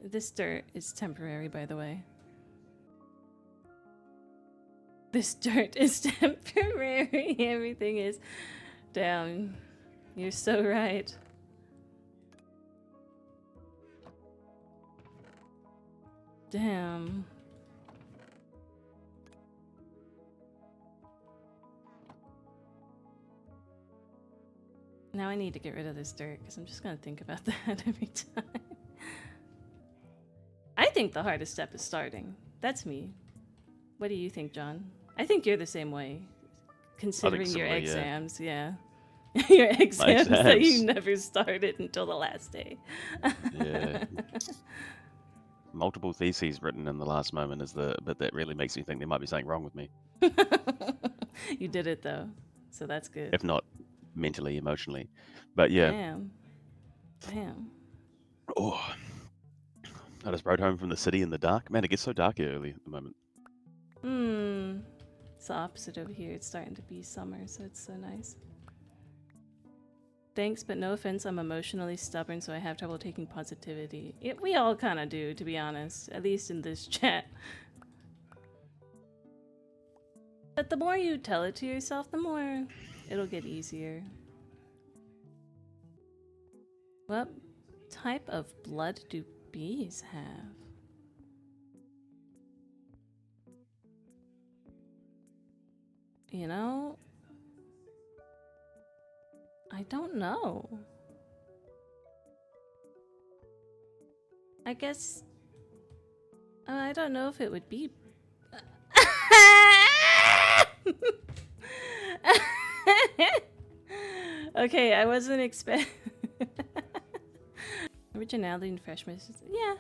This dirt is temporary, by the way. This dirt is temporary. Everything is down. You're so right. Damn. Now I need to get rid of this dirt because I'm just gonna think about that every time. I think the hardest step is starting. That's me. What do you think, John? I think you're the same way, considering your similar, yeah. exams. Yeah. Your exams that you never started until the last day. Yeah. Multiple theses written in the last moment is the bit that really makes me think there might be something wrong with me. You did it though, so that's good. If not mentally, emotionally. But yeah. Damn. Oh, I just rode home from the city in the dark. Man, it gets so dark here early at the moment. It's the opposite over here. It's starting to be summer, so it's so nice. Thanks, but no offense, I'm emotionally stubborn, so I have trouble taking positivity. We all kind of do, to be honest, at least in this chat. But the more you tell it to yourself, the more it'll get easier. What type of blood do bees have? You know, I don't know. I guess I don't know if it would be. Okay, I wasn't expecting. Originality and freshness. Yeah.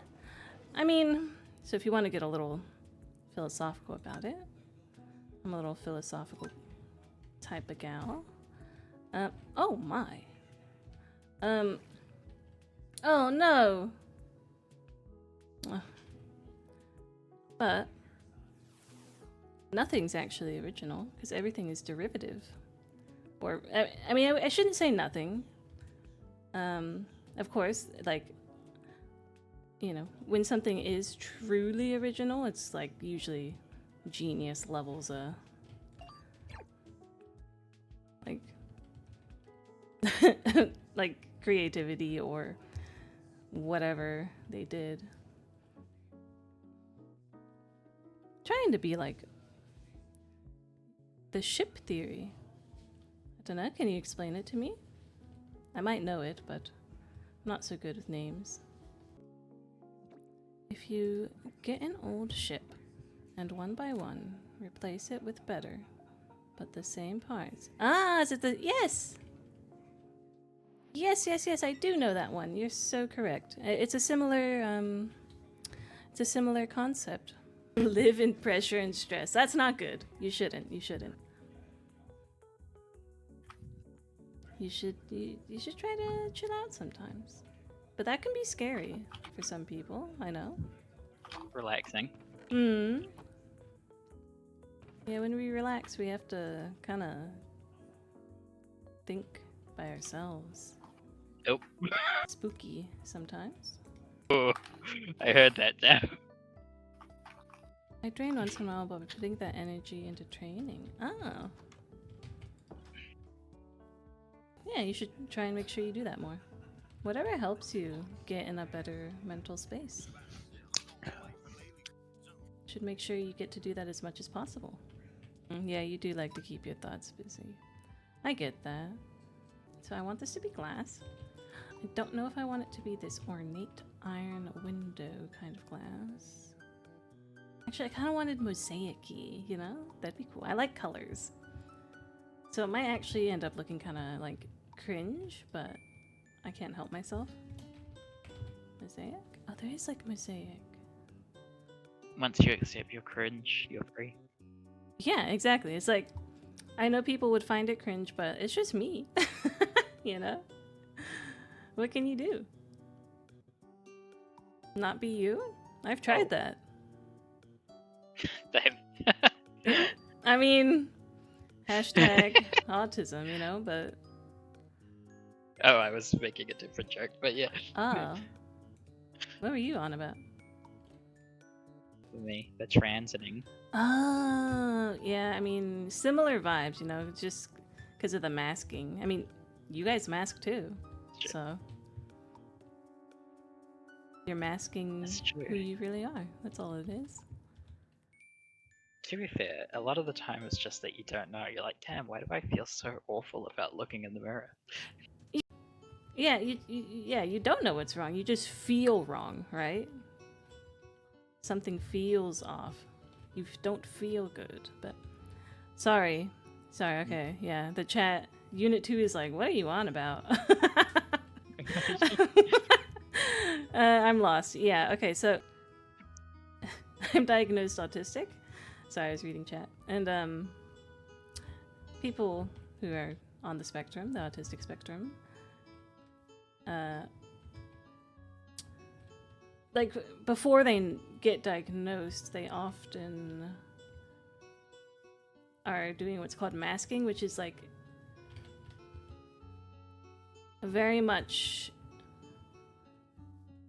I mean, so if you want to get a little philosophical about it, I'm a little philosophical type of gal. Oh my. Oh no. But nothing's actually original because everything is derivative. Or I mean, I shouldn't say nothing. Of course, like, you know, when something is truly original, it's like usually genius levels like like creativity or whatever they did. Trying to be like the ship theory. I don't know, can you explain it to me? I might know it, but I'm not so good with names. If you get an old ship and one by one replace it with better, but the same parts. Ah, is it the... Yes! Yes, I do know that one. You're so correct. It's a similar concept. Live in pressure and stress. That's not good. You shouldn't. You should try to chill out sometimes. But that can be scary for some people, I know. Relaxing. Yeah, when we relax, we have to kind of think by ourselves. Nope. Spooky sometimes. Oh, I heard that now. I train once in a while, but putting that energy into training. Oh. Yeah, you should try and make sure you do that more. Whatever helps you get in a better mental space. Should make sure you get to do that as much as possible. Yeah, you do like to keep your thoughts busy. I get that. So I want this to be glass. I don't know if I want it to be this ornate iron window kind of glass. Actually, I kind of wanted mosaic-y, you know? That'd be cool. I like colors. So it might actually end up looking kind of like cringe, but I can't help myself. Mosaic? Oh, there is like mosaic. Once you accept your cringe, you're free. Yeah, exactly. It's like, I know people would find it cringe, but it's just me. You know? What can you do? Not be you? I've tried that. Damn. Yeah. I mean, hashtag autism, you know, but... Oh, I was making a different joke, but yeah. Ah. What were you on about? For me, the transiting. Oh, yeah, I mean, similar vibes, you know, just because of the masking. I mean, you guys mask too, Sure. so you're masking That's true. who you really are. That's all it is. To be fair, a lot of the time it's just that you don't know. You're like, damn, why do I feel so awful about looking in the mirror? Yeah, you don't know what's wrong. You just feel wrong, right? Something feels off. You don't feel good, but sorry. Okay, yeah. The chat unit 2 is like, "What are you on about?" I'm lost. Yeah, okay. So I'm diagnosed autistic. Sorry, I was reading chat. And people who are on the spectrum, the autistic spectrum, like before they get diagnosed, they often are doing what's called masking, which is like very much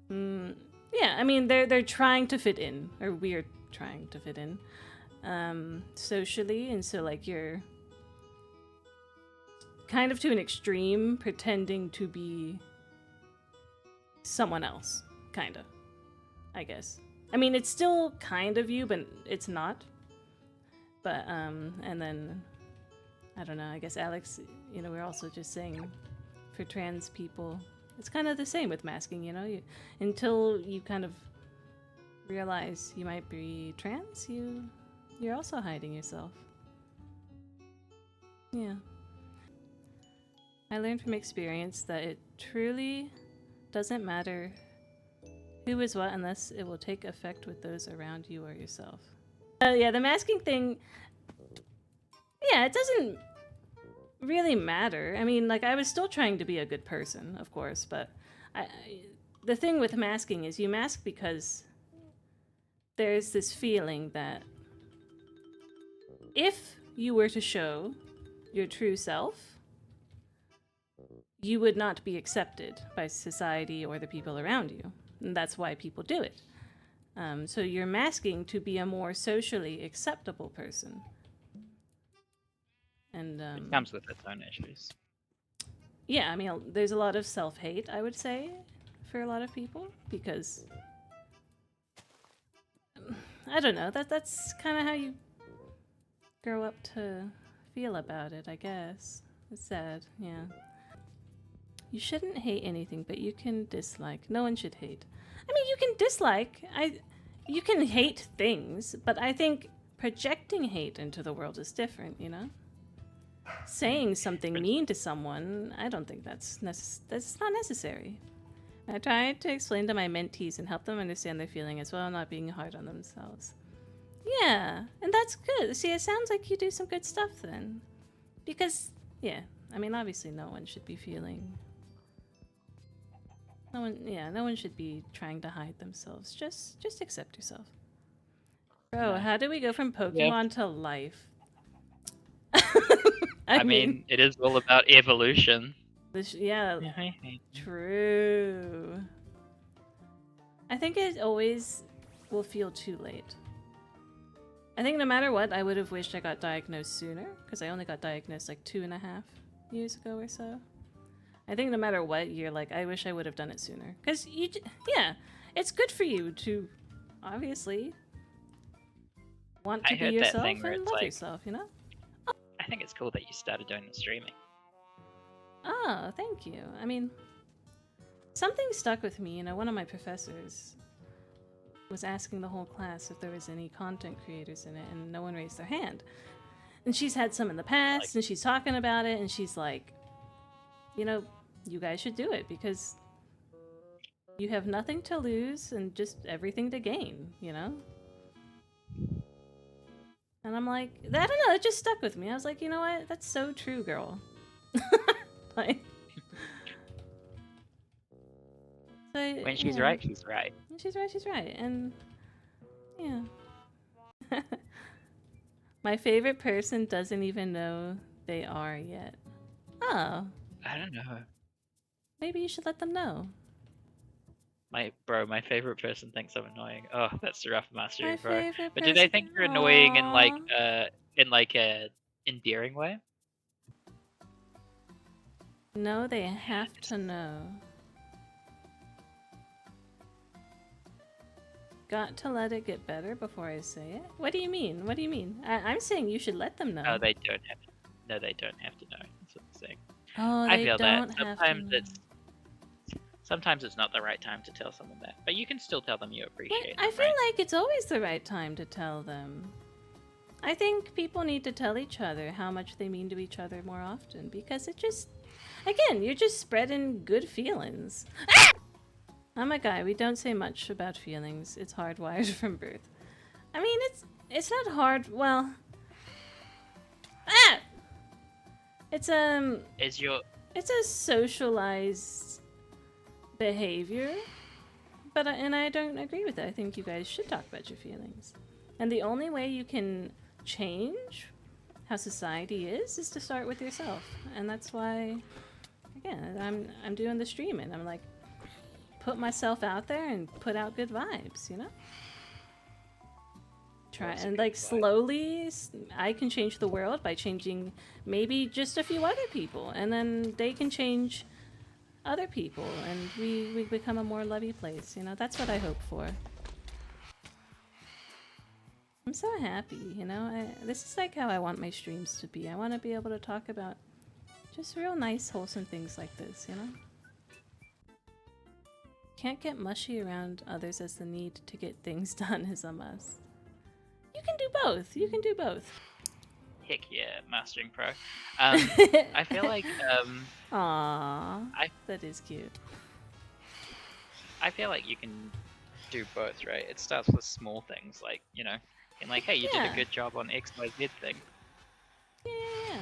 yeah, I mean they're trying to fit in, or we're trying to fit in socially, and so like you're kind of to an extreme pretending to be someone else, kind of, I guess. I mean, it's still kind of you, but it's not. But and then I don't know, I guess Alex, you know, we're also just saying for trans people, it's kind of the same with masking, you know, until you kind of realize you might be trans, you're also hiding yourself. Yeah. I learned from experience that it truly doesn't matter who is what unless it will take effect with those around you or yourself. Yeah, the masking thing, yeah, it doesn't really matter. I mean, like, I was still trying to be a good person, of course, but the thing with masking is you mask because there's this feeling that if you were to show your true self, you would not be accepted by society or the people around you. And that's why people do it. So you're masking to be a more socially acceptable person. And It comes with its own issues. yeah, I mean, there's a lot of self-hate, I would say, for a lot of people, because I don't know, that's kind of how you grow up to feel about it, I guess. It's sad, yeah. You shouldn't hate anything, but you can dislike. No one should hate. I mean, you can dislike. You can hate things, but I think projecting hate into the world is different, you know? Saying something mean to someone, I don't think that's not necessary. I try to explain to my mentees and help them understand their feeling as well, not being hard on themselves. Yeah, and that's good. See, it sounds like you do some good stuff then. Because, yeah, I mean, obviously no one should be feeling... No one should be trying to hide themselves. Just accept yourself. Bro, how do we go from Pokemon to life? I mean, it is all about evolution. Yeah, true. I think it always will feel too late. I think no matter what, I would have wished I got diagnosed sooner, because I only got diagnosed like 2.5 years ago or so. I think no matter what, you're like, I wish I would have done it sooner. Because, yeah, it's good for you to, obviously, want to be yourself and love yourself, you know? I think it's cool that you started doing the streaming. Oh, thank you. I mean, something stuck with me. You know, one of my professors was asking the whole class if there was any content creators in it, and no one raised their hand. And she's had some in the past, and she's talking about it, and she's like, you know, you guys should do it because you have nothing to lose and just everything to gain, you know? And I'm like, I don't know, it just stuck with me. I was like, you know what? That's so true, girl. Like, so, when she's right, she's right. She's right. And, yeah. My favorite person doesn't even know they are yet. Oh. I don't know. Maybe you should let them know. My favorite person thinks I'm annoying. Oh, that's the rough mastering My pro. favorite But do they person. think you're annoying in Aw. a endearing way? No, they have to know. Got to let it get better before I say it? What do you mean? What do you mean? I'm saying you should let them know. Oh, they don't have to. No, they don't have to know. That's what I'm saying. Oh, I they feel that don't have to sometimes know. sometimes it's not the right time to tell someone that, but you can still tell them you But appreciate I them, feel right? like it's always the right time to tell them. I think people need to tell each other how much they mean to each other more often because it just, again, you're just spreading good feelings. Ah! I'm a guy. We don't say much about feelings. It's hardwired from birth. I mean, it's not hard. Well, ah, it's Is your it's a socialized behavior, but and I don't agree with it. I think you guys should talk about your feelings, and the only way you can change how society is to start with yourself, and that's why, again, I'm doing the streaming. I'm like, put myself out there and put out good vibes, you know. Try That's a and good like vibe. slowly, I can change the world by changing maybe just a few other people, and then they can change other people, and we become a more lovey place. You know, that's what I hope for. I'm so happy, you know. This is like how I want my streams to be. I want to be able to talk about just real nice, wholesome things like this, you know. Can't get mushy around others as the need to get things done is a must. You can do both. You can do both. Heck yeah, mastering pro. I feel like Aww, that is cute. I feel like you can do both, right? It starts with small things, like and like, hey, you did Yeah. a good job on XYZ thing, Yeah.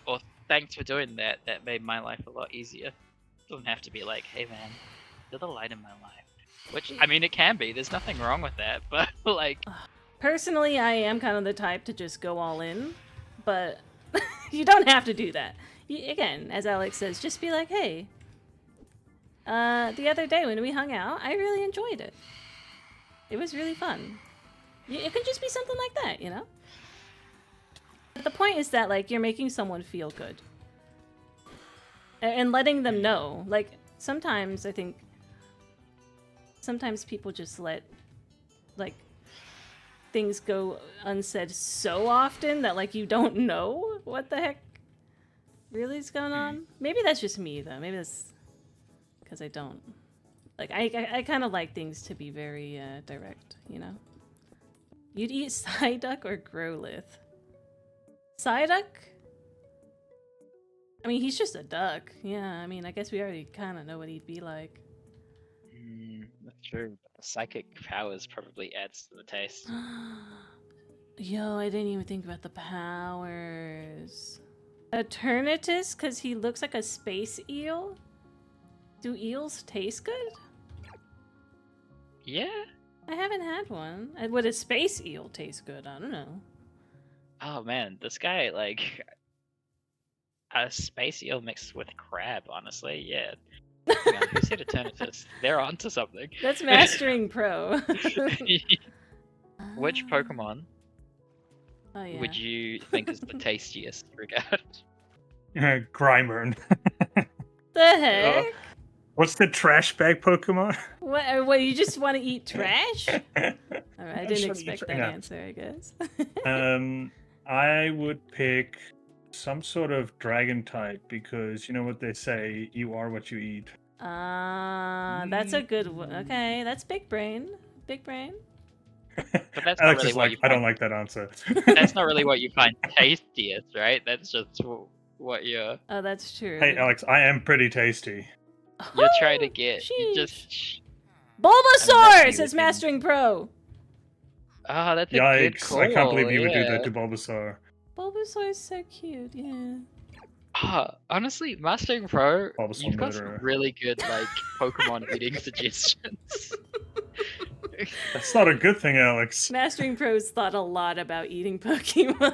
or thanks for doing that. That made my life a lot easier. It doesn't have to be like, hey man, you're the light in my life. Which I mean, it can be. There's nothing wrong with that, but like, Personally, I am kind of the type to just go all in, but you don't have to do that. Again, as Alex says, just be like, hey, the other day when we hung out, I really enjoyed it. It was really fun. It could just be something like that, you know? But the point is that, like, you're making someone feel good. And letting them know. Like, sometimes I think, sometimes people just let, like, things go unsaid so often that, like, you don't know what the heck really is going on. Maybe that's just me, though. Maybe that's because I don't. Like, I kind of like things to be very direct, you know? You'd eat Psyduck or Growlithe? Psyduck? I mean, he's just a duck. Yeah, I mean, I guess we already kind of know what he'd be like. that's true. The psychic powers probably adds to the taste. Yo, I didn't even think about the powers. Eternatus, because he looks like a space eel? Do eels taste good? Yeah. I haven't had one. Would a space eel taste good? I don't know. Oh man, this guy like a space eel mixed with crab. Honestly, yeah. Hang on, who said Eternatus? They're onto something. That's Mastering Pro. Which Pokemon Oh, yeah. would you think is the tastiest regard? Grimer. The heck? What's the trash bag Pokemon? What, you just want to eat trash? Alright, I just didn't wanna eat expect that no. answer, I guess. I would pick some sort of dragon type because you know what they say, you are what you eat. That's a good one. Okay, that's big brain. Big brain. But that's not Alex really is what like, you I don't find. like that answer. That's not really what you find tastiest, right? That's just what you're Oh, that's true. Hey, Alex, I am pretty tasty. trying to get. You Sheesh. just. Bulbasaur, I mean, says Mastering Pro. Oh, that's a good Yikes! call. I can't believe you would do yeah. that to Bulbasaur. Bulbasaur is so cute, yeah. Honestly, Mastering Pro, Bulbasaur you've got murderer. some really good like Pokemon eating suggestions. That's not a good thing, Alex. Mastering Pro's thought a lot about eating Pokemon.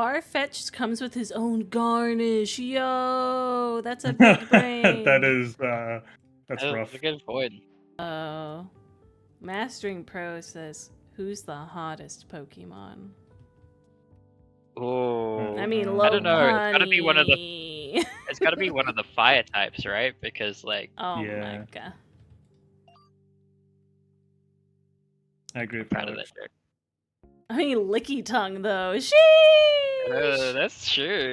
Farfetch'd comes with his own garnish. Yo, that's a big brain. That's Oh, rough. a good point. Oh. Mastering Pro says, who's the hottest Pokemon? Ooh. I mean, I don't know. It's gotta be one of the. Lopunny. It's gotta be one of the fire types, right? Because like, Oh Yeah. my god. I agree I'm with proud of Alex. that joke. I mean, Licky Tongue though. Sheesh! That's true.